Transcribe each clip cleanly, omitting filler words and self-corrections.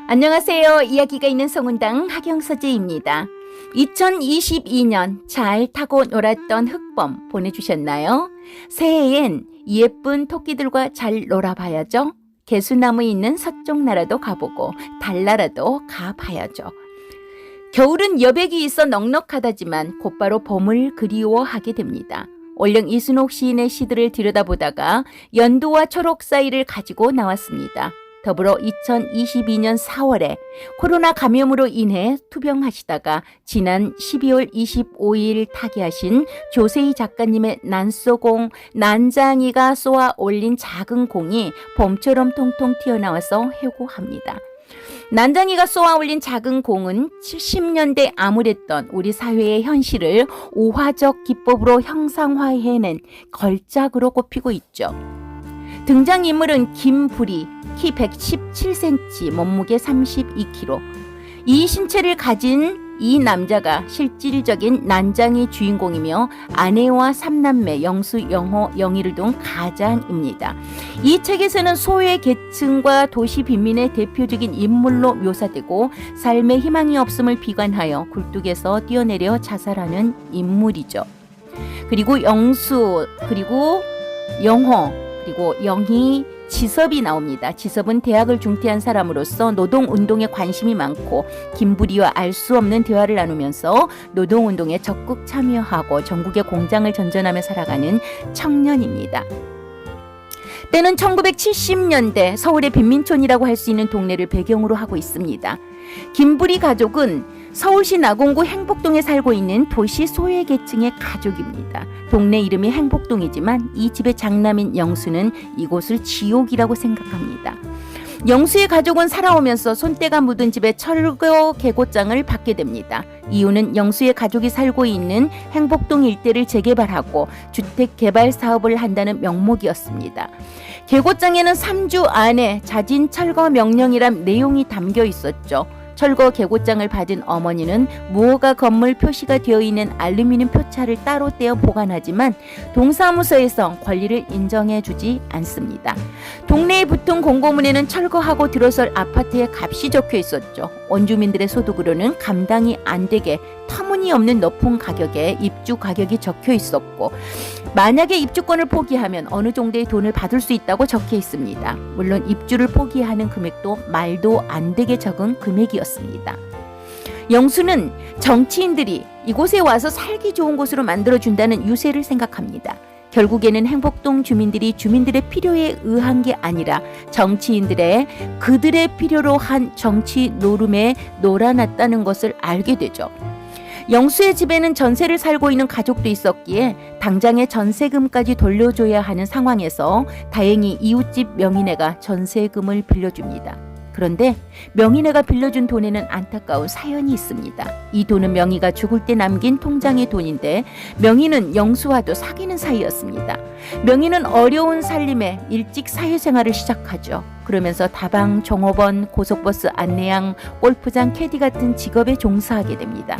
안녕하세요. 이야기가 있는 성운당 하경서재입니다. 2022년 잘 타고 놀았던 흑범 보내주셨나요? 새해엔 예쁜 토끼들과 잘 놀아봐야죠. 개수나무에 있는 서쪽나라도 가보고 달나라도 가봐야죠. 겨울은 여백이 있어 넉넉하다지만 곧바로 봄을 그리워하게 됩니다. 올영 이순옥 시인의 시들을 들여다보다가 연두와 초록 사이를 가지고 나왔습니다. 더불어 2022년 4월에 코로나 감염으로 인해 투병하시다가 지난 12월 25일 타계하신 조세희 작가님의 난쏘공, 난장이가 쏘아 올린 작은 공이 봄처럼 통통 튀어나와서 해고합니다. 난장이가 쏘아 올린 작은 공은 70년대 암울했던 우리 사회의 현실을 우화적 기법으로 형상화해낸 걸작으로 꼽히고 있죠. 등장인물은 김부리, 키 117cm, 몸무게 32kg. 이 신체를 가진 이 남자가 실질적인 난장이 주인공이며 아내와 3남매 영수, 영호, 영희를 둔 가장입니다. 이 책에서는 소외 계층과 도시 빈민의 대표적인 인물로 묘사되고 삶에 희망이 없음을 비관하여 굴뚝에서 뛰어내려 자살하는 인물이죠. 그리고 영수, 그리고 영호, 그리고 영희, 지섭이 나옵니다. 지섭은 대학을 중퇴한 사람으로서 노동운동에 관심이 많고 김부리와 알 수 없는 대화를 나누면서 노동운동에 적극 참여하고 전국의 공장을 전전하며 살아가는 청년입니다. 때는 1970년대 서울의 빈민촌이라고 할 수 있는 동네를 배경으로 하고 있습니다. 김부리 가족은 서울시 나공구 행복동에 살고 있는 도시 소외계층의 가족입니다. 동네 이름이 행복동이지만 이 집의 장남인 영수는 이곳을 지옥이라고 생각합니다. 영수의 가족은 살아오면서 손때가 묻은 집에 철거 계곡장을 받게 됩니다. 이유는 영수의 가족이 살고 있는 행복동 일대를 재개발하고 주택 개발 사업을 한다는 명목이었습니다. 계곡장에는 3주 안에 자진 철거 명령이란 내용이 담겨 있었죠. 철거 계곡장을 받은 어머니는 무허가 건물 표시가 되어 있는 알루미늄 표차를 따로 떼어 보관하지만 동사무소에서 권리를 인정해주지 않습니다. 동네에 붙은 공고문에는 철거하고 들어설 아파트의 값이 적혀 있었죠. 원주민들의 소득으로는 감당이 안 되게 터무니없는 높은 가격에 입주 가격이 적혀 있었고 만약에 입주권을 포기하면 어느 정도의 돈을 받을 수 있다고 적혀 있습니다. 물론 입주를 포기하는 금액도 말도 안 되게 적은 금액이었습니다. 영수는 정치인들이 이곳에 와서 살기 좋은 곳으로 만들어준다는 유세를 생각합니다. 결국에는 행복동 주민들이 주민들의 필요에 의한 게 아니라 정치인들의 그들의 필요로 한 정치 노름에 놀아났다는 것을 알게 되죠. 영수의 집에는 전세를 살고 있는 가족도 있었기에 당장의 전세금까지 돌려줘야 하는 상황에서 다행히 이웃집 명인애가 전세금을 빌려줍니다. 그런데 명인애가 빌려준 돈에는 안타까운 사연이 있습니다. 이 돈은 명희가 죽을 때 남긴 통장의 돈인데 명희는 영수와도 사귀는 사이였습니다. 명희는 어려운 살림에 일찍 사회생활을 시작하죠. 그러면서 다방, 종업원, 고속버스 안내양, 골프장 캐디 같은 직업에 종사하게 됩니다.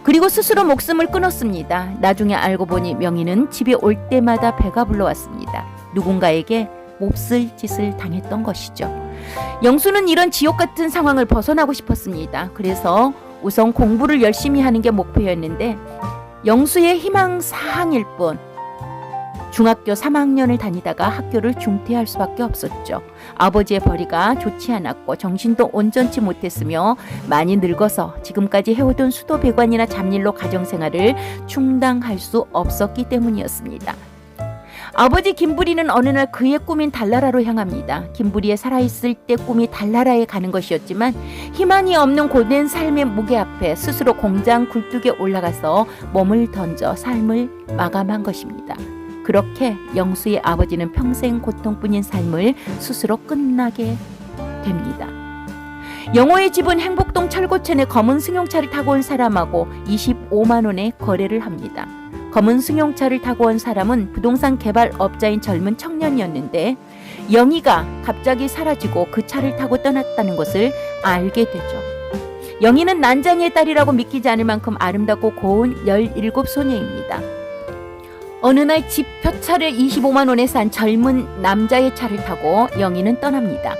그리고 스스로 목숨을 끊었습니다. 나중에 알고 보니 명희는 집에 올 때마다 배가 불러왔습니다. 누군가에게 몹쓸 짓을 당했던 것이죠. 영수는 이런 지옥 같은 상황을 벗어나고 싶었습니다. 그래서 우선 공부를 열심히 하는 게 목표였는데 영수의 희망 사항일 뿐 중학교 3학년을 다니다가 학교를 중퇴할 수밖에 없었죠. 아버지의 벌이가 좋지 않았고 정신도 온전치 못했으며 많이 늙어서 지금까지 해오던 수도배관이나 잡일로 가정생활을 충당할 수 없었기 때문이었습니다. 아버지 김부리는 어느 날 그의 꿈인 달나라로 향합니다. 김부리의 살아있을 때 꿈이 달나라에 가는 것이었지만 희망이 없는 고된 삶의 무게 앞에 스스로 공장 굴뚝에 올라가서 몸을 던져 삶을 마감한 것입니다. 그렇게 영수의 아버지는 평생 고통뿐인 삶을 스스로 끝나게 됩니다. 영호의 집은 행복동 철고천에 검은 승용차를 타고 온 사람하고 25만 원에 거래를 합니다. 검은 승용차를 타고 온 사람은 부동산 개발업자인 젊은 청년이었는데 영희가 갑자기 사라지고 그 차를 타고 떠났다는 것을 알게 되죠. 영희는 난장이의 딸이라고 믿기지 않을 만큼 아름답고 고운 17소녀입니다. 어느 날 집 펴차를 25만 원에 산 젊은 남자의 차를 타고 영희는 떠납니다.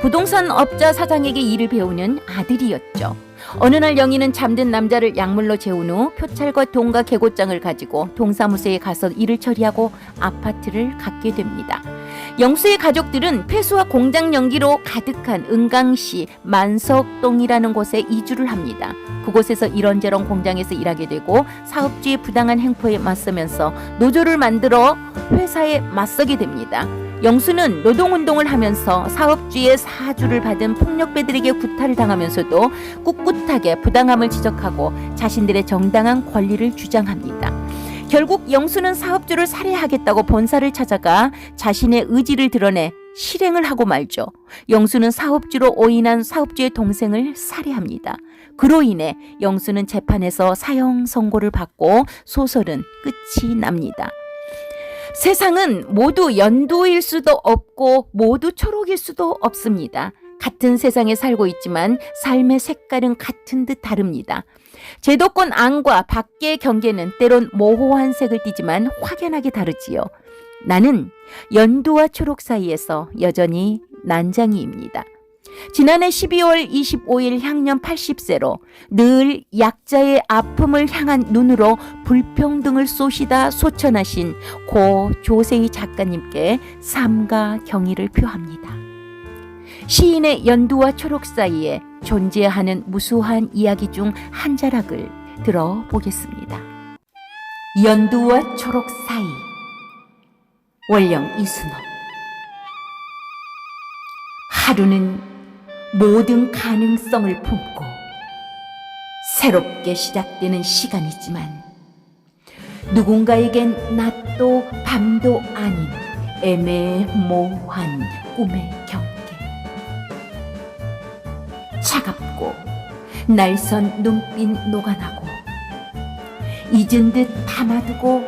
부동산 업자 사장에게 일을 배우는 아들이었죠. 어느 날 영희는 잠든 남자를 약물로 재운 후 표찰과 돈과 계고장을 가지고 동사무소에 가서 일을 처리하고 아파트를 갖게 됩니다. 영수의 가족들은 폐수와 공장 연기로 가득한 은강시 만석동이라는 곳에 이주를 합니다. 그곳에서 이런저런 공장에서 일하게 되고 사업주의 부당한 행포에 맞서면서 노조를 만들어 회사에 맞서게 됩니다. 영수는 노동운동을 하면서 사업주의 사주를 받은 폭력배들에게 구타를 당하면서도 꿋꿋하게 부당함을 지적하고 자신들의 정당한 권리를 주장합니다. 결국 영수는 사업주를 살해하겠다고 본사를 찾아가 자신의 의지를 드러내 실행을 하고 말죠. 영수는 사업주로 오인한 사업주의 동생을 살해합니다. 그로 인해 영수는 재판에서 사형 선고를 받고 소설은 끝이 납니다. 세상은 모두 연두일 수도 없고 모두 초록일 수도 없습니다. 같은 세상에 살고 있지만 삶의 색깔은 같은 듯 다릅니다. 제도권 안과 밖의 경계는 때론 모호한 색을 띠지만 확연하게 다르지요. 나는 연두와 초록 사이에서 여전히 난장이입니다. 지난해 12월 25일 향년 80세로 늘 약자의 아픔을 향한 눈으로 불평등을 쏘시다 소천하신 고 조세희 작가님께 삼가 경의를 표합니다. 시인의 연두와 초록 사이에 존재하는 무수한 이야기 중 한 자락을 들어보겠습니다. 연두와 초록 사이. 원령 이순옥. 하루는 모든 가능성을 품고 새롭게 시작되는 시간이지만 누군가에겐 낮도 밤도 아닌 애매모호한 꿈의 경계. 차갑고 날선 눈빛 녹아나고 잊은 듯 담아두고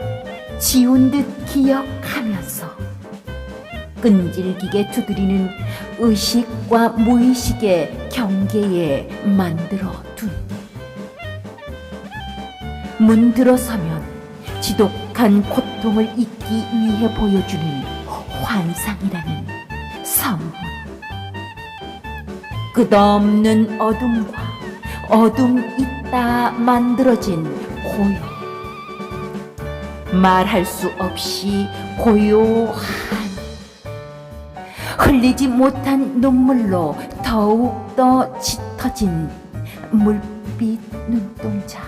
지운 듯 기억하면서 끈질기게 두드리는 의식과 무의식의 경계에 만들어둔 문 들어서면 지독한 고통을 잊기 위해 보여주는 환상이라는 선물. 끝없는 어둠과 어둠 있다 만들어진 고요. 말할 수 없이 고요한 흘리지 못한 눈물로 더욱더 짙어진 물빛 눈동자.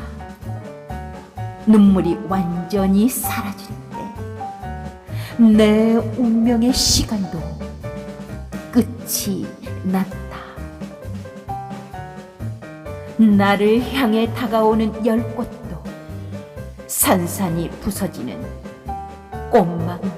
눈물이 완전히 사라질 때 내 운명의 시간도 끝이 났다. 나를 향해 다가오는 열꽃도 산산이 부서지는 꽃망울.